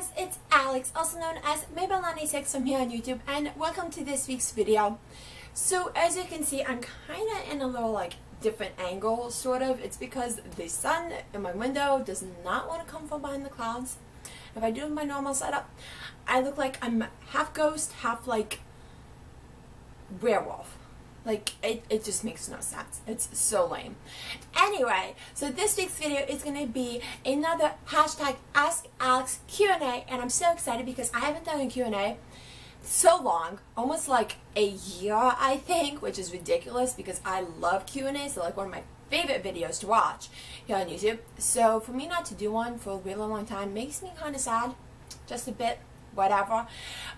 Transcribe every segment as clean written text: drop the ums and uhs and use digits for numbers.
guys, it's Alex, also known as Maybell96 from here on YouTube, and welcome to this week's video. So as you can see, I'm kind of in a little like different angle, sort of. It's because the sun in my window does not want to come from behind the clouds. If I do my normal setup, I look like I'm half ghost, half like werewolf. Like, it just makes no sense. It's so lame. Anyway, so this week's video is going to be another hashtag Ask Alex Q&A, and I'm so excited because I haven't done a Q&A so long, almost like a year, I think, which is ridiculous because I love Q&As. They're like one of my favorite videos to watch here on YouTube. So for me not to do one for a really long time makes me kind of sad, just a bit. Whatever.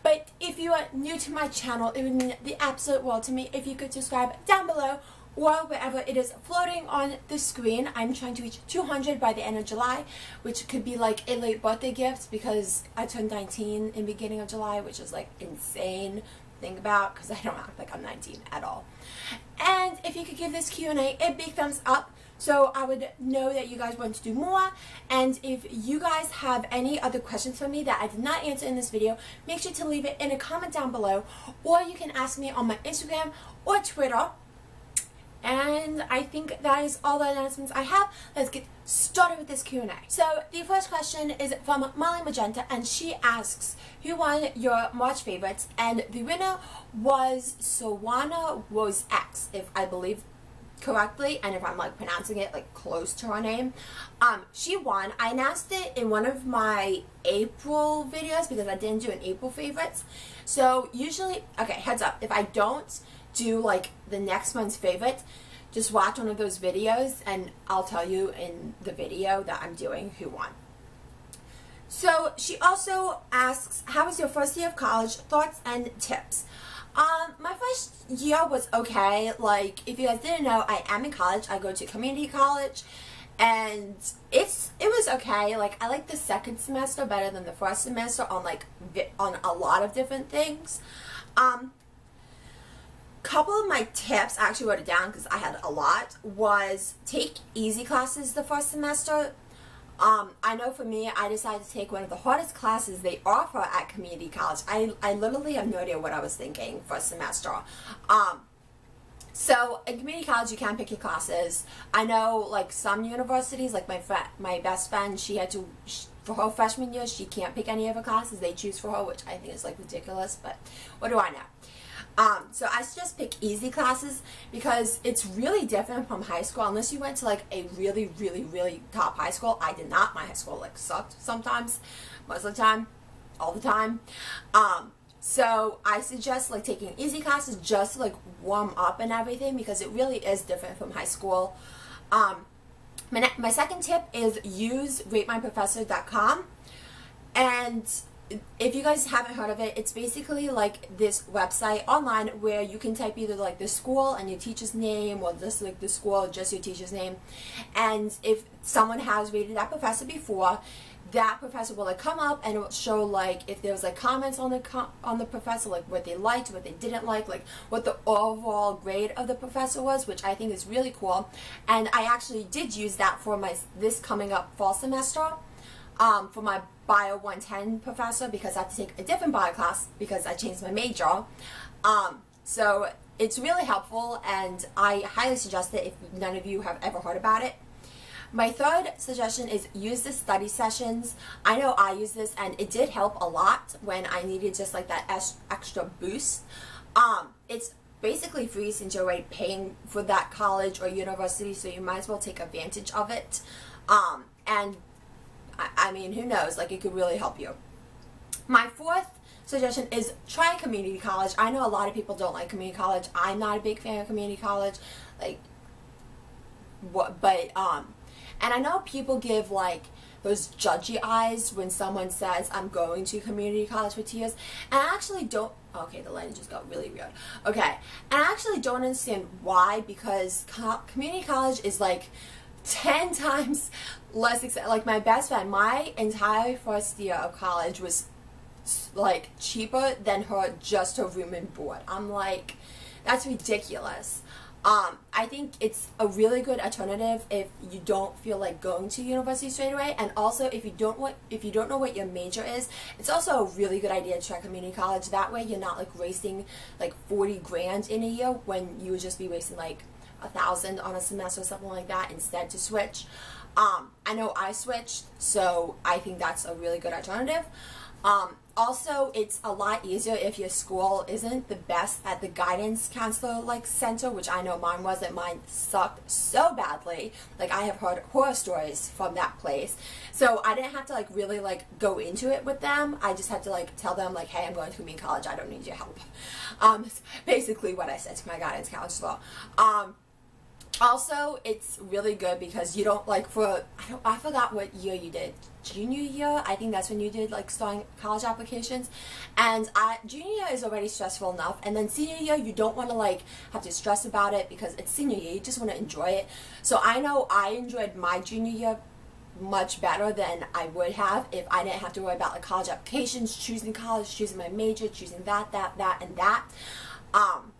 But if you are new to my channel, it would mean the absolute world to me if you could subscribe down below or wherever it is floating on the screen. I'm trying to reach 200 by the end of July, which could be like a late birthday gift because I turned 19 in the beginning of July, which is like insane to think about because I don't act like I'm 19 at all. And if you could give this Q&A a big thumbs up, so I would know that you guys want to do more. And if you guys have any other questions for me that I did not answer in this video, make sure to leave it in a comment down below, or you can ask me on my Instagram or Twitter. And I think that is all the announcements I have. Let's get started with this Q&A. So the first question is from Molly Magenta, and she asks, who won your March favorites? And the winner was Sawana Rose X, if I believe correctly, and if I'm like pronouncing it like close to her name. She won. I announced it in one of my April videos because I didn't do an April favorites. So usually, okay, heads up, if I don't do like the next month's favorite, just watch one of those videos and I'll tell you in the video that I'm doing who won. So she also asks, how was your first year of college? Thoughts and tips. My first year was okay. Like, if you guys didn't know, I am in college. I go to community college, and it was okay. Like, I like the second semester better than the first semester on like on a lot of different things. Couple of my tips, I actually wrote it down because I had a lot, was take easy classes the first semester. I know for me, I decided to take one of the hardest classes they offer at community college. I literally have no idea what I was thinking first semester. So in community college, you can't pick your classes. I know like some universities, like my best friend, she had to, for her freshman year, she can't pick any of her classes. They choose for her, which I think is like ridiculous, but what do I know? So I suggest pick easy classes because it's really different from high school unless you went to like a really, really, really top high school. I did not. My high school like sucked sometimes, most of the time, all the time. So I suggest like taking easy classes just to like warm up and everything because it really is different from high school. My second tip is use ratemyprofessor.com, and if you guys haven't heard of it, it's basically like this website online where you can type either like the school and your teacher's name or just like the school, just your teacher's name. And if someone has rated that professor before, that professor will like come up and it will show like if there was like comments on the professor, like what they liked, what they didn't like what the overall grade of the professor was, which I think is really cool. And I actually did use that for this coming up fall semester. For my Bio 110 professor because I have to take a different bio class because I changed my major. So it's really helpful and I highly suggest it if none of you have ever heard about it. My third suggestion is use the study sessions. I know I use this and it did help a lot when I needed just like that extra boost. It's basically free since you're already paying for that college or university, so you might as well take advantage of it. And I mean, who knows, like it could really help you. My fourth suggestion is try community college. I know a lot of people don't like community college. I'm not a big fan of community college, like what, but and I know people give like those judgy eyes when someone says I'm going to community college for 2 years, and I actually don't. Okay, the lighting just got really weird. Okay, and I actually don't understand why, because community college is like 10 times less expensive. Like my best friend, my entire first year of college was like cheaper than just her room and board. I'm like, that's ridiculous. I think it's a really good alternative if you don't feel like going to university straight away, and also if you don't know what your major is, it's also a really good idea to try community college. That way you're not like wasting like 40 grand in a year when you would just be wasting like 1,000 on a semester or something like that instead to switch. I know I switched, so I think that's a really good alternative. Also, it's a lot easier if your school isn't the best at the guidance counselor like center, which I know mine wasn't. Mine sucked so badly. Like, I have heard horror stories from that place. So I didn't have to like really like go into it with them. I just had to like tell them like, hey, I'm going to community college. I don't need your help. Basically what I said to my guidance counselor. Also, it's really good because you don't like I forgot what year you did. Junior year, I think that's when you did like starting college applications, and junior year is already stressful enough, and then senior year you don't want to like have to stress about it because it's senior year, you just want to enjoy it. So I know I enjoyed my junior year much better than I would have if I didn't have to worry about like college applications, choosing college, choosing my major, choosing that, and that.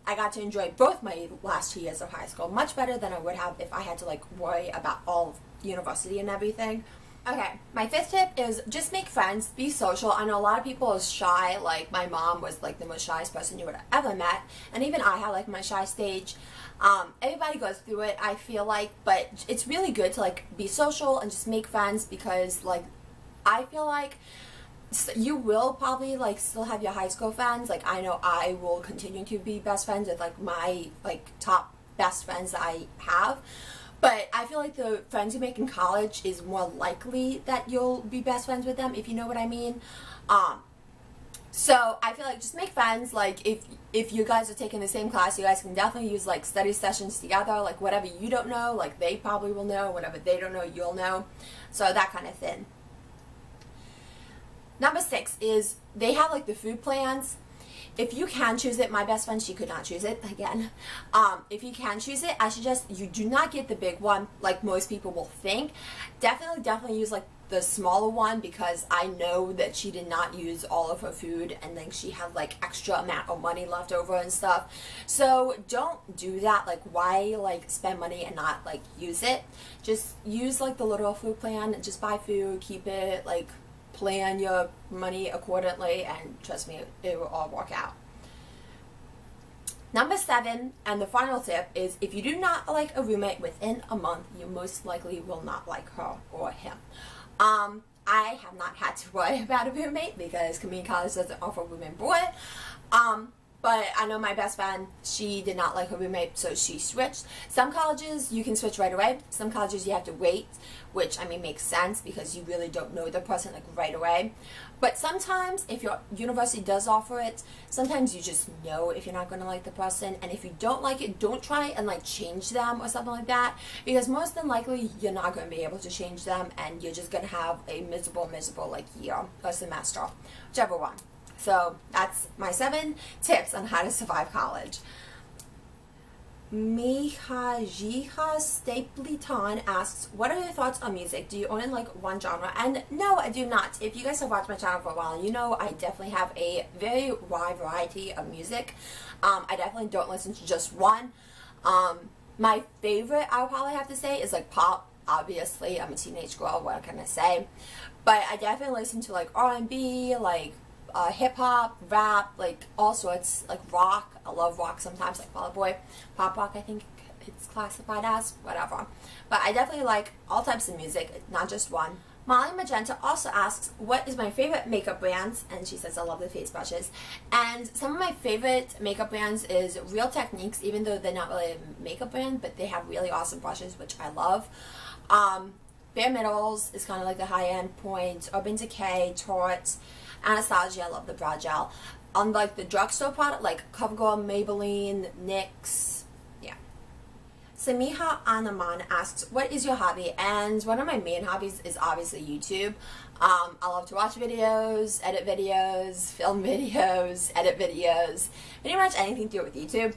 I got to enjoy both my last 2 years of high school much better than I would have if I had to like worry about all of university and everything. Okay, my 5th tip is just make friends, be social. I know a lot of people are shy, like my mom was like the most shyest person you would have ever met, and even I had like my shy stage. Everybody goes through it, I feel like, but it's really good to like be social and just make friends, because like I feel like you will probably like still have your high school friends. Like I know I will continue to be best friends with like my like top best friends that I have, but I feel like the friends you make in college is more likely that you'll be best friends with them, if you know what I mean. So I feel like just make friends. Like if you guys are taking the same class, you guys can definitely use like study sessions together. Like whatever you don't know, like they probably will know. Whatever they don't know, you'll know. So that kind of thing. Number 6 is they have like the food plans. If you can choose it, my best friend, she could not choose it again. If you can choose it, I suggest you do not get the big one like most people will think. Definitely use like the smaller one, because I know that she did not use all of her food and then she had like extra amount of money left over and stuff. So don't do that. Like why like spend money and not like use it? Just use like the little food plan and just buy food, keep it like plan your money accordingly, and trust me, it will all work out. Number 7, and the final tip, is if you do not like a roommate within a month, you most likely will not like her or him. I have not had to worry about a roommate because community college doesn't offer room and board. But I know my best friend, she did not like her roommate, so she switched. Some colleges you can switch right away. Some colleges you have to wait, which I mean makes sense because you really don't know the person like right away. But sometimes if your university does offer it, sometimes you just know if you're not going to like the person, and if you don't like it, don't try and like change them or something like that, because most than likely you're not going to be able to change them, and you're just going to have a miserable like year or semester, whichever one. So that's my 7 tips on how to survive college. Mihajiha Stapleton asks, what are your thoughts on music? Do you only like one genre? And no, I do not. If you guys have watched my channel for a while, you know I definitely have a very wide variety of music. I definitely don't listen to just one. My favorite, I would probably have to say, is like pop. Obviously, I'm a teenage girl, what can I say? But I definitely listen to like R&B, like hip-hop, rap, like all sorts, like rock. I love rock sometimes, like Fall Out Boy, pop rock I think it's classified as, whatever. But I definitely like all types of music, not just one. Molly Magenta also asks, what is my favorite makeup brands? And she says, I love the face brushes. And some of my favorite makeup brands is Real Techniques, even though they're not really a makeup brand, but they have really awesome brushes, which I love. Bare Middles is kind of like the high-end point. Urban Decay, Tarte, Anastasia, I love the brow gel. On like the drugstore product, like CoverGirl, Maybelline, NYX, yeah. Samiha Anaman asks, what is your hobby? And one of my main hobbies is obviously YouTube. I love to watch videos, edit videos, film videos, edit videos, pretty much anything to do with YouTube.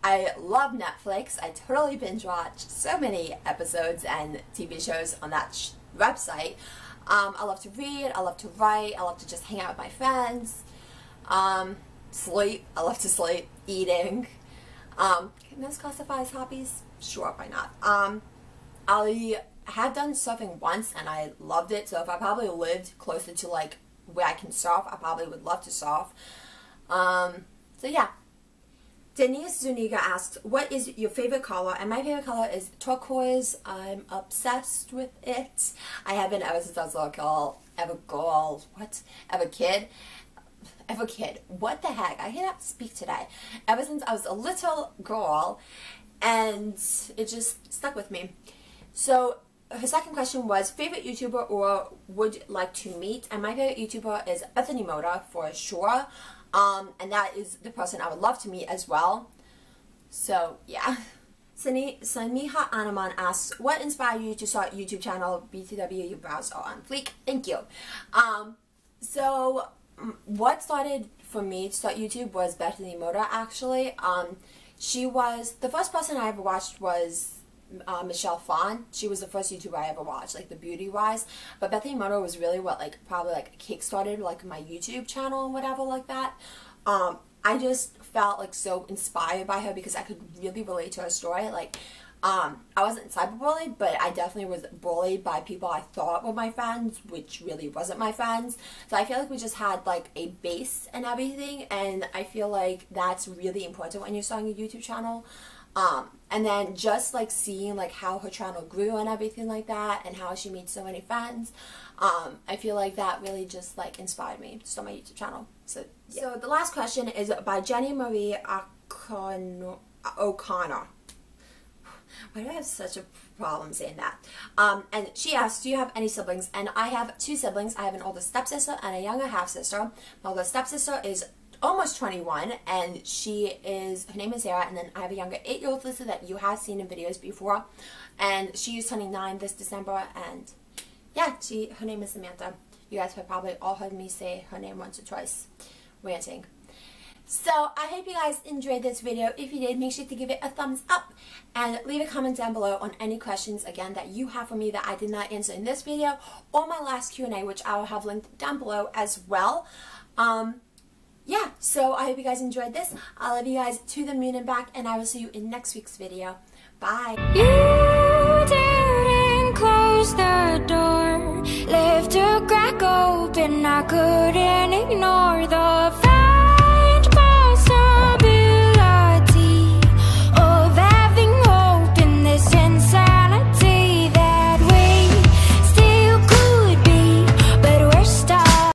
I love Netflix. I totally binge watch so many episodes and TV shows on that website. I love to read, I love to write, I love to just hang out with my friends, sleep, I love to sleep, eating. Can this classify as hobbies? Sure, why not? I have done surfing once and I loved it, so if I probably lived closer to like where I can surf, I probably would love to surf. So yeah. Denise Zuniga asks, what is your favorite color? And my favorite color is turquoise. I'm obsessed with it. I haven't ever since I was a little girl, ever kid. What the heck? I cannot speak today. Ever since I was a little girl, and it just stuck with me. So her second question was favorite YouTuber or would like to meet, and my favorite YouTuber is Bethany Moda for sure. And that is the person I would love to meet as well. So yeah. Saniha Anaman asks, what inspired you to start YouTube channel? BTW, your brows are on fleek. Thank you. So what started for me to start YouTube was Bethany Moda actually. She was, the first person I ever watched was Michelle Phan. She was the first YouTuber I ever watched, like the beauty wise. But Bethany Moda was really what probably kick-started like my YouTube channel and whatever like that. I just felt like so inspired by her because I could really relate to her story. Like I wasn't cyberbullied, but I definitely was bullied by people I thought were my friends, which really wasn't my friends. So I feel like we just had like a base and everything, and I feel like that's really important when you're starting a YouTube channel. And then just like seeing like how her channel grew and everything like that, and how she made so many friends, I feel like that really just like inspired me to start my YouTube channel. So yeah. So the last question is by Jenny Marie O'Connor. Why do I have such a problem saying that? And she asks, do you have any siblings? And I have two siblings. I have an older stepsister and a younger half-sister. My older stepsister is almost 21, and her name is Sarah, and then I have a younger 8-year-old sister that you have seen in videos before, and she is turning 9 this December, and yeah, her name is Samantha. You guys have probably all heard me say her name once or twice, ranting. So I hope you guys enjoyed this video. If you did, make sure to give it a thumbs up and leave a comment down below on any questions again that you have for me that I did not answer in this video, or my last Q&A, which I will have linked down below as well. Yeah, so I hope you guys enjoyed this. I love you guys to the moon and back, and I will see you in next week's video. Bye. You didn't close the door, left a crack open, I couldn't ignore the